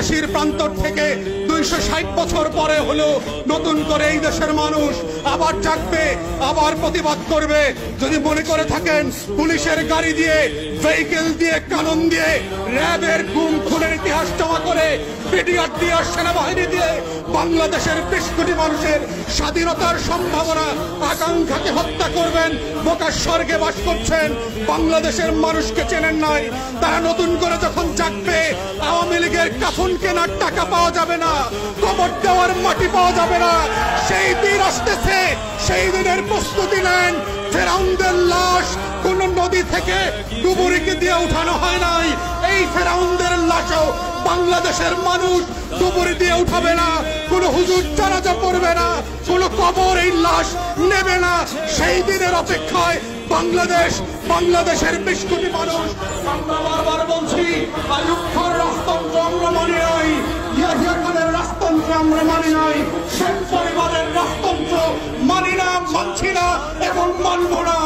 ফাঁসির প্রান্তর থেকে 260 বছর পরে হলো নতুন করে এই দেশের মানুষ আবার জাগবে, আবার প্রতিবাদ করবে। যদি মনে করে থাকেন পুলিশের গাড়ি দিয়ে, ভেহিকেল দিয়ে, কানন দিয়ে, র্যাবের গুম খুনের ইতিহাস জমা করে, পিডিআর দিয়ে, সেনাবাহিনী দিয়ে বাংলাদেশের 20 কোটি মানুষের স্বাধীনতার সম্ভাবনা আকাঙ্ক্ষাকে হত্যা করবেন, বোকার স্বর্গে বাস করছেন, বাংলাদেশের মানুষকে চেনেন নাই। তারা নতুন করে যখন জাগবে, আওয়ামী লীগের কাফন কেনার টাকা পাওয়া যাবে না, কবর দেওয়ার মাটি পাওয়া যাবে না। সেই দিন আসতেছে, সেই দিনের প্রস্তুতি নেন। ফেরাউনদের লাশ কোন নদী থেকে ডুবুরিকে দিয়ে উঠানো হয় নাই। এই ফেরাউনদের লাশও বাংলাদেশের মানুষ ডুবুরি দিয়ে উঠাবে না, কোন হুজুর জানাজা পড়বে না, কোন কবর এই লাশ নেবে না। সেই দিনের অপেক্ষায় বাংলাদেশের 20 কোটি মানুষ। আমরা বারবার বলছি, আইয়ুব খানের রাজতন্ত্র আমরা মানি নাই, ইয়াহিয়া খানের রাজতন্ত্র আমরা মানি নাই, শেখ পরিবারের রাজতন্ত্র মানি না, মানছি না এবং মানব না।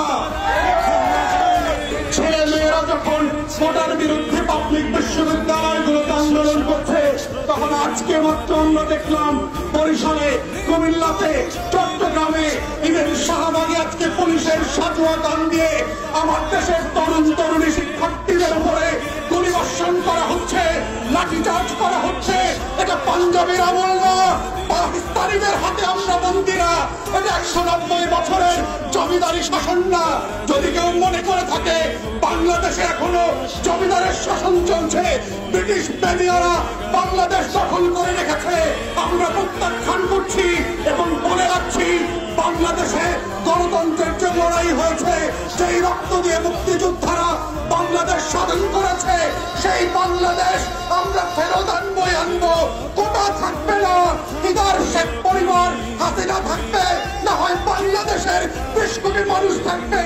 ছেলে মেয়েরা যখন ভোটার বিরুদ্ধে পাবলিক বিশ্ববিদ্যালয়গুলোতে আন্দোলন করছে, তখন আজকে মাত্র আমরা দেখলাম বরিশালে, কুমিল্লাতে, চট্টগ্রামে, ইভেন শাহবাগে আজকে পুলিশের সাজোয়া গান দিয়ে আমার দেশের তরুণ তরুণী শিক্ষার্থীদের উপরে গুলিবর্ষণ করা হচ্ছে, লাঠিচার্জ করা হচ্ছে। এটা পাঞ্জাবের আমল না, পাকিস্তানিদের হাতে আমরা বন্দী না, এটা 190 বছরের জমিদারি শাসন না। যদি কেউ মনে করে থাকে বাংলাদেশে এখনো জমিদারের শাসন চলছে, ব্রিটিশ বেনিয়ারা বাংলাদেশ দখল করে রেখেছে, আমরা প্রত্যাখ্যান করছি এবং বলে রাখছি, বাংলাদেশে গণতন্ত্রের যে লড়াই হয়েছে, সেই রক্ত দিয়ে মুক্তিযোদ্ধারা বাংলাদেশ স্বাধীন করেছে, সেই বাংলাদেশ আমরা ফেরত আনবো। কোটা থাকবে না, ইদার শেখ পরিবার, হাসিনা থাকবে, না হয় বাংলাদেশের 20 কোটি মানুষ থাকবে।